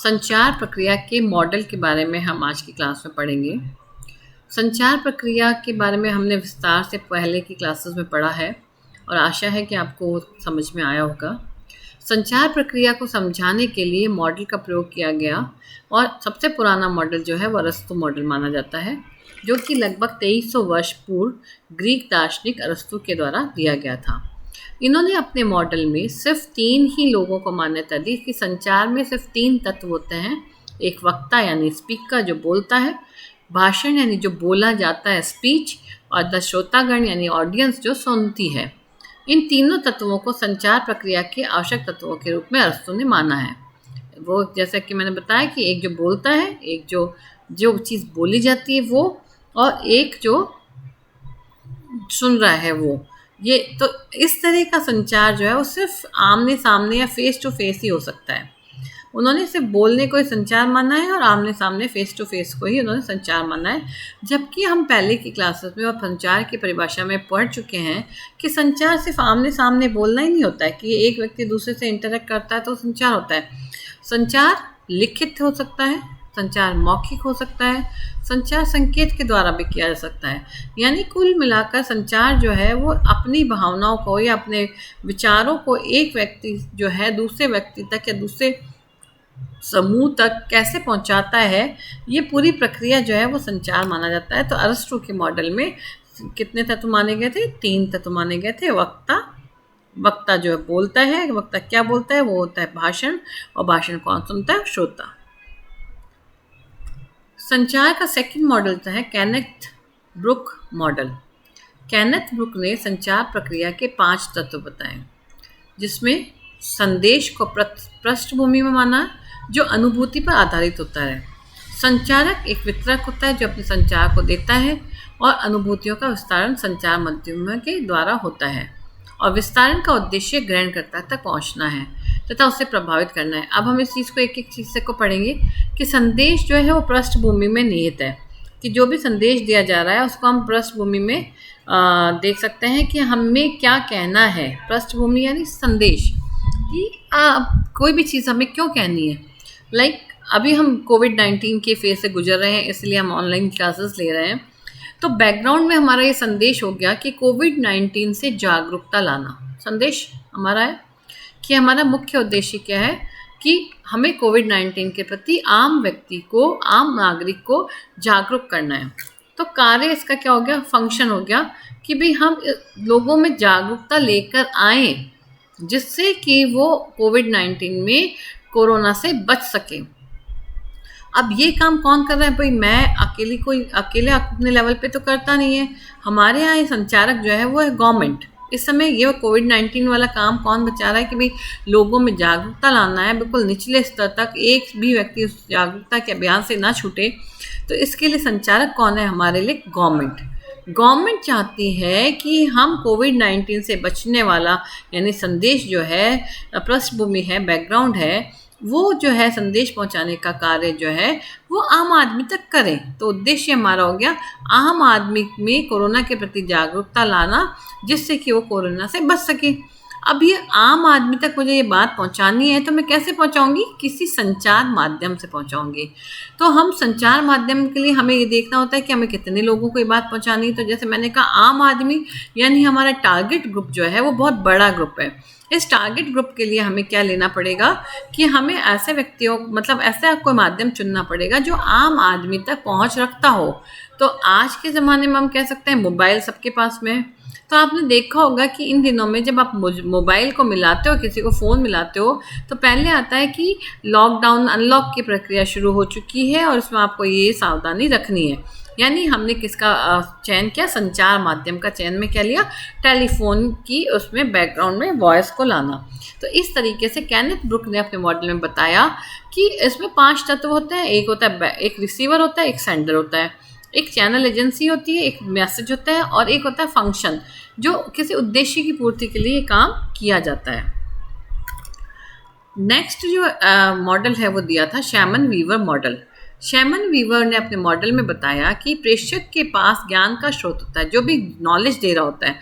संचार प्रक्रिया के मॉडल के बारे में हम आज की क्लास में पढ़ेंगे। संचार प्रक्रिया के बारे में हमने विस्तार से पहले की क्लासेस में पढ़ा है और आशा है कि आपको समझ में आया होगा। संचार प्रक्रिया को समझाने के लिए मॉडल का प्रयोग किया गया और सबसे पुराना मॉडल जो है वो अरस्तु मॉडल माना जाता है, जो कि लगभग 2300 वर्ष पूर्व ग्रीक दार्शनिक अरस्तु के द्वारा दिया गया था। इन्होंने अपने मॉडल में सिर्फ 3 ही लोगों को मान्यता दी कि संचार में सिर्फ 3 तत्व होते हैं। एक वक्ता यानी स्पीकर जो बोलता है, भाषण यानी जो बोला जाता है स्पीच, और द श्रोतागण यानी ऑडियंस जो सुनती है। इन तीनों तत्वों को संचार प्रक्रिया के आवश्यक तत्वों के रूप में अरस्तु ने माना है। वो जैसा कि मैंने बताया कि एक जो बोलता है, एक जो चीज़ बोली जाती है वो, और एक जो सुन रहा है वो। ये तो इस तरह का संचार जो है वो सिर्फ आमने सामने या फेस टू फेस ही हो सकता है। उन्होंने सिर्फ बोलने को ही संचार माना है और आमने सामने फेस टू फेस को ही उन्होंने संचार माना है। जबकि हम पहले की क्लासेस में और संचार की परिभाषा में पढ़ चुके हैं कि संचार सिर्फ आमने सामने बोलना ही नहीं होता है कि एक व्यक्ति दूसरे से इंटरेक्ट करता है तो संचार होता है। संचार लिखित हो सकता है, संचार मौखिक हो सकता है, संचार संकेत के द्वारा भी किया जा सकता है। यानी कुल मिलाकर संचार जो है वो अपनी भावनाओं को या अपने विचारों को एक व्यक्ति जो है दूसरे व्यक्ति तक या दूसरे समूह तक कैसे पहुंचाता है, ये पूरी प्रक्रिया जो है वो संचार माना जाता है। तो अरस्तु के मॉडल में कितने तत्व माने गए थे? 3 तत्व माने गए थे। वक्ता जो है बोलता है, वक्ता क्या बोलता है? वो होता है भाषण, और भाषण कौन सुनता है? श्रोता। संचार का सेकंड मॉडल है Kenneth Brook model. Kenneth Brook ने संचार प्रक्रिया के 5 तत्व बताए, जिसमें संदेश को पृष्ठभूमि में माना, जो अनुभूति पर आधारित होता है। संचारक एक वितरक होता है जो अपने संचार को देता है, और अनुभूतियों का विस्तारण संचार माध्यमों के द्वारा होता है, और विस्तारण का उद्देश्य ग्रहणकर्ता तक पहुंचना है तथा उसे प्रभावित करना है। अब हम इस चीज़ को एक चीज़ से को पढ़ेंगे कि संदेश जो है वो पृष्ठभूमि में निहित है, कि जो भी संदेश दिया जा रहा है उसको हम पृष्ठभूमि में देख सकते हैं कि हमें क्या कहना है। पृष्ठभूमि यानी संदेश कि कोई भी चीज़ हमें क्यों कहनी है। अभी हम कोविड-19 के फेज से गुजर रहे हैं, इसलिए हम ऑनलाइन क्लासेस ले रहे हैं। तो बैकग्राउंड में हमारा ये संदेश हो गया कि कोविड-19 से जागरूकता लाना। संदेश हमारा है कि हमारा मुख्य उद्देश्य क्या है कि हमें कोविड-19 के प्रति आम व्यक्ति को, आम नागरिक को जागरूक करना है। तो कार्य इसका क्या हो गया? फंक्शन हो गया कि भाई हम लोगों में जागरूकता लेकर आए, जिससे कि वो कोविड-19 में कोरोना से बच सके। अब ये काम कौन कर रहा है? भाई मैं अकेले अपने लेवल पे तो करता नहीं है। हमारे यहाँ संचारक जो है वो है गवर्नमेंट। इस समय ये कोविड-19 वाला काम कौन बचा रहा है कि भाई लोगों में जागरूकता लाना है, बिल्कुल निचले स्तर तक एक भी व्यक्ति उस जागरूकता के अभियान से ना छूटे। तो इसके लिए संचारक कौन है? हमारे लिए गवर्नमेंट चाहती है कि हम कोविड-19 से बचने वाला यानी संदेश जो है, पृष्ठभूमि है, बैकग्राउंड है, वो जो है संदेश पहुंचाने का कार्य जो है वो आम आदमी तक करें। तो उद्देश्य हमारा हो गया आम आदमी में कोरोना के प्रति जागरूकता लाना, जिससे कि वो कोरोना से बच सके। अब ये आम आदमी तक मुझे ये बात पहुंचानी है, तो मैं कैसे पहुंचाऊंगी? किसी संचार माध्यम से पहुंचाऊंगी। तो हम संचार माध्यम के लिए हमें ये देखना होता है कि हमें कितने लोगों को ये बात पहुंचानी है। तो जैसे मैंने कहा, आम आदमी यानी हमारा टारगेट ग्रुप जो है वो बहुत बड़ा ग्रुप है। इस टारगेट ग्रुप के लिए हमें क्या लेना पड़ेगा कि हमें ऐसे व्यक्तियों, मतलब ऐसा कोई माध्यम चुनना पड़ेगा जो आम आदमी तक पहुंच रखता हो। तो आज के ज़माने में हम कह सकते हैं मोबाइल सबके पास में है। तो आपने देखा होगा कि इन दिनों में जब आप मोबाइल को मिलाते हो, किसी को फ़ोन मिलाते हो, तो पहले आता है कि लॉकडाउन अनलॉक की प्रक्रिया शुरू हो चुकी है और इसमें आपको ये सावधानी रखनी है। यानी हमने किसका चयन किया? संचार माध्यम का चयन में क्या लिया? टेलीफोन की उसमें बैकग्राउंड में वॉइस को लाना। तो इस तरीके से केनेथ ब्रुक ने अपने मॉडल में बताया कि इसमें 5 तत्व होते हैं। एक होता है एक रिसीवर होता है, एक सेंडर होता है, एक चैनल एजेंसी होती है, एक मैसेज होता है, और एक होता है फंक्शन, जो किसी उद्देश्य की पूर्ति के लिए काम किया जाता है। नेक्स्ट जो मॉडल है वो दिया था Shannon Weaver model. Shannon Weaver ने अपने मॉडल में बताया कि प्रेषक के पास ज्ञान का स्रोत होता है, जो भी नॉलेज दे रहा होता है।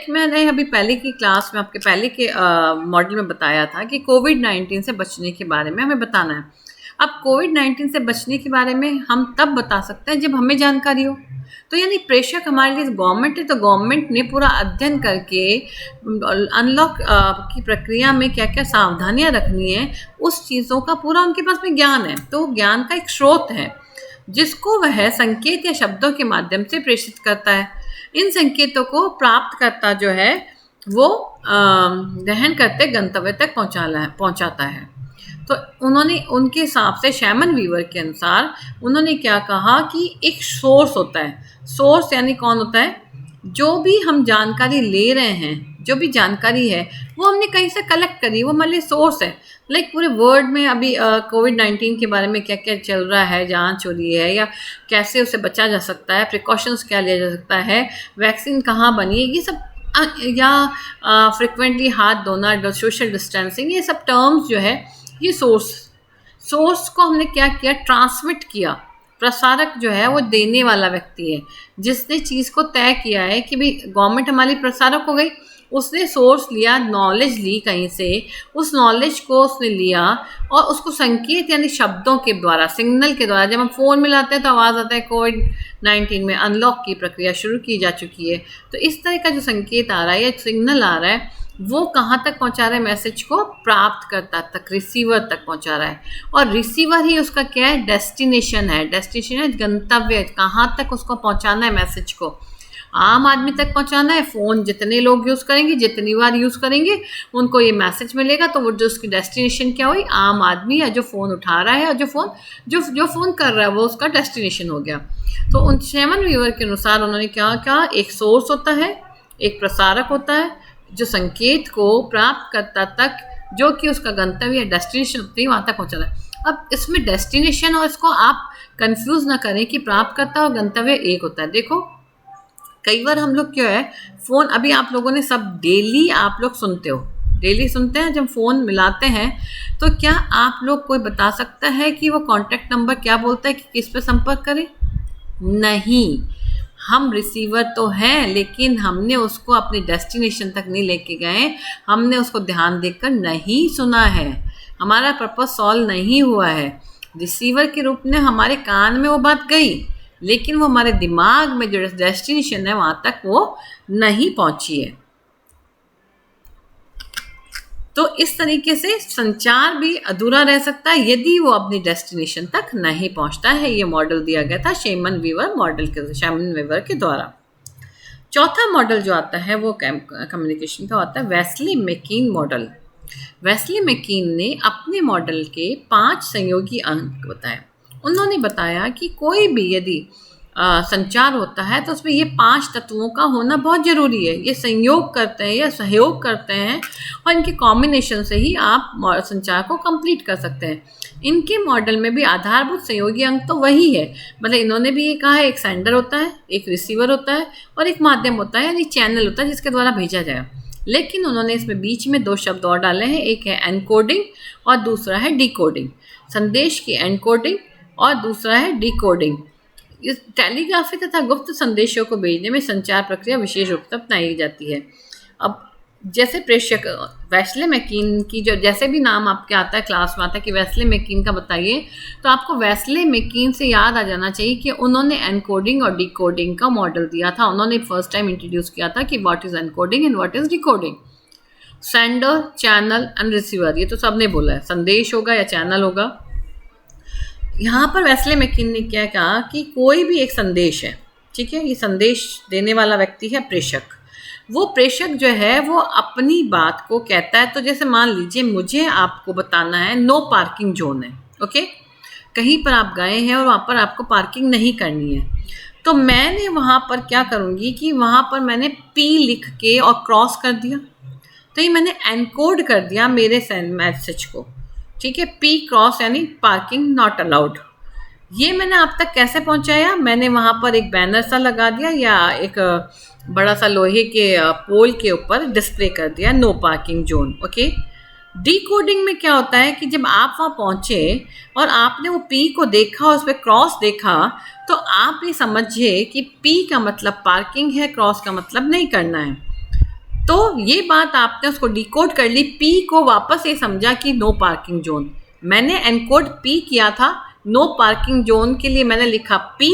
मैंने अभी पहले की क्लास में आपके पहले के मॉडल में बताया था कि कोविड-19 से बचने के बारे में हमें बताना है। अब कोविड-19 से बचने के बारे में हम तब बता सकते हैं जब हमें जानकारी हो। तो यानी प्रेषक हमारे लिए गवर्नमेंट है, तो गवर्नमेंट ने पूरा अध्ययन करके अनलॉक की प्रक्रिया में क्या क्या सावधानियां रखनी है, उस चीज़ों का पूरा उनके पास में ज्ञान है। तो ज्ञान का एक स्रोत है जिसको वह संकेत या शब्दों के माध्यम से प्रेषित करता है। इन संकेतों को प्राप्त करता जो है वो ग्रहण करते गंतव्य तक पहुंचाता है। तो उन्होंने उनके हिसाब से शैमन वीवर के अनुसार उन्होंने क्या कहा कि एक सोर्स होता है। सोर्स यानी कौन होता है? जो भी हम जानकारी ले रहे हैं, जो भी जानकारी है वो हमने कहीं से कलेक्ट करी, वो हमारे लिए सोर्स है। लाइक पूरे वर्ल्ड में अभी कोविड-19 के बारे में क्या क्या चल रहा है, जांच हो रही है, या कैसे उसे बचा जा सकता है, प्रिकॉशंस क्या लिया जा सकता है, वैक्सीन कहाँ बनी है, ये सब या फ्रिक्वेंटली हाथ धोना, सोशल डिस्टेंसिंग, ये सब टर्म्स जो है ये सोर्स को हमने क्या किया, ट्रांसमिट किया। प्रसारक जो है वो देने वाला व्यक्ति है जिसने चीज़ को तय किया है कि भाई गवर्नमेंट हमारी प्रसारक हो गई, उसने सोर्स लिया, नॉलेज ली कहीं से, उस नॉलेज को उसने लिया और उसको संकेत यानी शब्दों के द्वारा, सिग्नल के द्वारा, जब हम फ़ोन मिलाते हैं तो आवाज़ आता है कोविड-19 में अनलॉक की प्रक्रिया शुरू की जा चुकी है। तो इस तरह का जो संकेत आ रहा है या सिग्नल आ रहा है वो कहाँ तक पहुँचा रहा है? मैसेज को प्राप्तकर्ता तक, रिसीवर तक पहुँचा रहा है। और रिसीवर ही उसका क्या है? डेस्टिनेशन है। डेस्टिनेशन है गंतव्य, कहाँ तक उसको पहुँचाना है मैसेज को। आम आदमी तक पहुँचाना है। फ़ोन जितने लोग यूज़ करेंगे, जितनी बार यूज़ करेंगे, उनको ये मैसेज मिलेगा। तो वो जो उसकी डेस्टिनेशन क्या हुई? आम आदमी या जो फ़ोन उठा रहा है और जो फ़ोन कर रहा है वो उसका डेस्टिनेशन हो गया। तो उन शैमन वीवर के अनुसार उन्होंने क्या कहा? एक सोर्स होता है, एक प्रसारक होता है जो संकेत को प्राप्तकर्ता तक, जो कि उसका गंतव्य या डेस्टिनेशन होती है, वहाँ तक पहुँचाना है। अब इसमें डेस्टिनेशन और इसको आप कंफ्यूज ना करें कि प्राप्तकर्ता और गंतव्य एक होता है। देखो कई बार हम लोग क्या है, फ़ोन अभी आप लोगों ने सब डेली आप लोग सुनते हो, डेली सुनते हैं। जब फ़ोन मिलाते हैं तो क्या आप लोग कोई बता सकता है कि वो कॉन्टैक्ट नंबर क्या बोलता है कि किस पे संपर्क करें? नहीं। हम रिसीवर तो हैं लेकिन हमने उसको अपनी डेस्टिनेशन तक नहीं लेके गए, हमने उसको ध्यान देकर नहीं सुना है, हमारा पर्पस सॉल्व नहीं हुआ है। रिसीवर के रूप में हमारे कान में वो बात गई लेकिन वो हमारे दिमाग में जो डेस्टिनेशन है वहाँ तक वो नहीं पहुँची है। तो इस तरीके से संचार भी अधूरा रह सकता है यदि वो अपनी डेस्टिनेशन तक नहीं पहुंचता है। ये मॉडल दिया गया था शैमन वीवर के द्वारा। चौथा मॉडल जो आता है वो कम्युनिकेशन का आता है वेस्ली मैकीन मॉडल। वेस्ली मैकीन ने अपने मॉडल के 5 संयोगी अंक बताए। उन्होंने बताया कि कोई भी यदि संचार होता है तो उसमें ये 5 तत्वों का होना बहुत ज़रूरी है। ये संयोग करते हैं या सहयोग करते हैं और इनके कॉम्बिनेशन से ही आप संचार को कंप्लीट कर सकते हैं। इनके मॉडल में भी आधारभूत सहयोगी अंक तो वही है, मतलब इन्होंने भी ये कहा है एक सेंडर होता है, एक रिसीवर होता है और एक माध्यम होता है यानी चैनल होता है जिसके द्वारा भेजा जाए। लेकिन उन्होंने इसमें बीच में 2 शब्द और डाले हैं, एक है एनकोडिंग और दूसरा है डिकोडिंग। संदेश की एनकोडिंग और दूसरा है डिकोडिंग। इस टेलीग्राफी तथा गुप्त संदेशों को भेजने में संचार प्रक्रिया विशेष रूप से अपनाई जाती है। अब जैसे प्रेषक वेस्ले मैकीन की जो जैसे भी नाम आपके आता है क्लास में आता है कि वेस्ले मैकीन का बताइए, तो आपको वेस्ले मैकीन से याद आ जाना चाहिए कि उन्होंने एनकोडिंग और डिकोडिंग का मॉडल दिया था। उन्होंने फर्स्ट टाइम इंट्रोड्यूस किया था कि what is encoding and what is decoding. Sender, channel and receiver, ये तो सबने बोला है, संदेश होगा या चैनल होगा। यहाँ पर वेस्ले मैकीन ने क्या कहा कि कोई भी एक संदेश है, ठीक है, ये संदेश देने वाला व्यक्ति है प्रेषक। वो प्रेषक जो है वो अपनी बात को कहता है। तो जैसे मान लीजिए मुझे आपको बताना है नो पार्किंग जोन है, ओके, कहीं पर आप गए हैं और वहाँ पर आपको पार्किंग नहीं करनी है, तो मैंने वहाँ पर क्या करूँगी कि वहाँ पर मैंने P लिख के और क्रॉस कर दिया, तो ये मैंने एनकोड कर दिया मेरे मैसेज को, ठीक है। P क्रॉस यानी पार्किंग नॉट अलाउड। ये मैंने आप तक कैसे पहुंचाया? मैंने वहाँ पर एक बैनर सा लगा दिया या एक बड़ा सा लोहे के पोल के ऊपर डिस्प्ले कर दिया no parking zone, okay. Decoding में क्या होता है कि जब आप वहाँ पहुँचे और आपने वो P को देखा और उस पर क्रॉस देखा, तो आप ये समझिए कि P का मतलब पार्किंग है, क्रॉस का मतलब नहीं करना है। तो ये बात आपने उसको डिकोड कर ली, P को वापस ये समझा कि नो पार्किंग जोन। मैंने एनकोड पी किया था, नो पार्किंग जोन के लिए मैंने लिखा पी,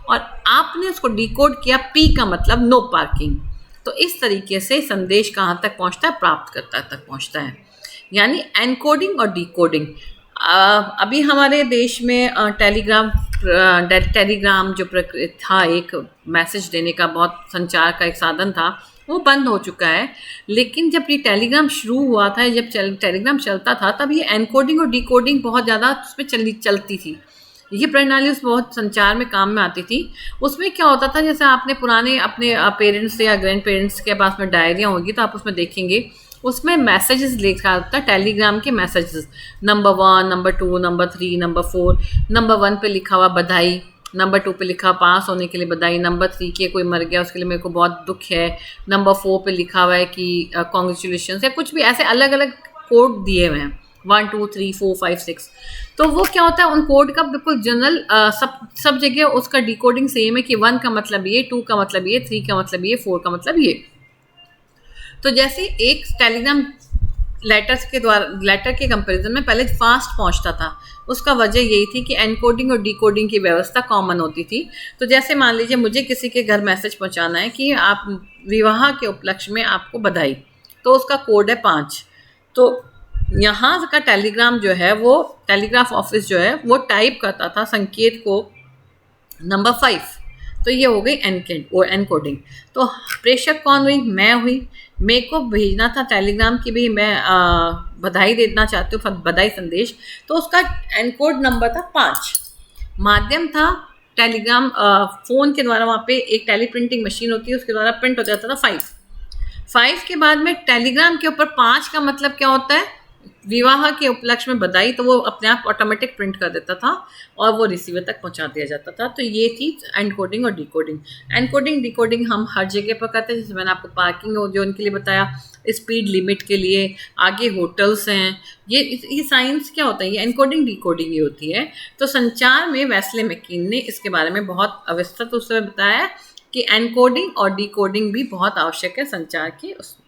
और आपने उसको डिकोड किया, पी का मतलब नो पार्किंग। तो इस तरीके से संदेश कहाँ तक पहुँचता है, प्राप्तकर्ता तक पहुँचता है, यानी एनकोडिंग और डिकोडिंग। अभी हमारे देश में टेलीग्राम जो था, एक मैसेज देने का बहुत संचार का एक साधन था, वो बंद हो चुका है। लेकिन जब ये टेलीग्राम शुरू हुआ था, जब टेलीग्राम चलता था, तब ये एनकोडिंग और डिकोडिंग बहुत ज़्यादा उसमें चलती थी। ये प्रणाली उस बहुत संचार में काम में आती थी। उसमें क्या होता था, जैसे आपने पुराने अपने पेरेंट्स या ग्रैंड पेरेंट्स के पास में डायरियाँ होगी, तो आप उसमें देखेंगे उसमें मैसेजेस लिखा होता है, टेलीग्राम के messages, number 1, number 2, number 3, number 4। Number 1 पे लिखा हुआ बधाई, नंबर 2 पे लिखा पास होने के लिए बधाई, नंबर 3 के कोई मर गया उसके लिए मेरे को बहुत दुख है, नंबर 4 पे लिखा हुआ है कि कॉन्ग्रेचुलेशन, या कुछ भी ऐसे अलग अलग कोड दिए हुए हैं, 1 2 3 4 5 6। तो वो क्या होता है, उन कोड का बिल्कुल जनरल सब जगह उसका डिकोडिंग सेम है कि 1 का मतलब ये, 2 का मतलब ये, 3 का मतलब ये, 4 का मतलब ये। तो जैसे एक टेलीग्राम लेटर के कंपैरिजन में पहले फास्ट पहुंचता था, उसका वजह यही थी कि एनकोडिंग और डिकोडिंग की व्यवस्था कॉमन होती थी। तो जैसे मान लीजिए मुझे किसी के घर मैसेज पहुंचाना है कि आप विवाह के उपलक्ष्य में आपको बधाई, तो उसका कोड है 5। तो यहाँ का टेलीग्राम जो है, वो टेलीग्राफ ऑफिस जो है, वो टाइप करता था संकेत को नंबर 5। तो ये हो गई एनकोडिंग। तो प्रेषक कौन हुई, मैं हुई। मेरे को भेजना था टेलीग्राम की भी, मैं बधाई देना चाहती हूँ, बधाई संदेश, तो उसका एनकोड नंबर था 5। माध्यम था टेलीग्राम, फ़ोन के द्वारा, वहाँ पे एक टेली प्रिंटिंग मशीन होती है, उसके द्वारा प्रिंट हो जाता था 5 के बाद में टेलीग्राम के ऊपर 5 का मतलब क्या होता है, विवाह के उपलक्ष्य में बधाई, तो वो अपने आप ऑटोमेटिक प्रिंट कर देता था और वो रिसीवर तक पहुंचा दिया जाता था। तो ये थी एनकोडिंग और डिकोडिंग। एनकोडिंग डिकोडिंग हम हर जगह पर करते हैं, जैसे मैंने आपको पार्किंग जो उनके लिए बताया, स्पीड लिमिट के लिए, आगे होटल्स हैं, ये साइंस क्या होता है, ये एनकोडिंग डिकोडिंग ही होती है। तो संचार में वेस्ले मैकीन ने इसके बारे में बहुत विस्तृत रूप से बताया कि एनकोडिंग और डिकोडिंग भी बहुत आवश्यक है संचार के उसमें।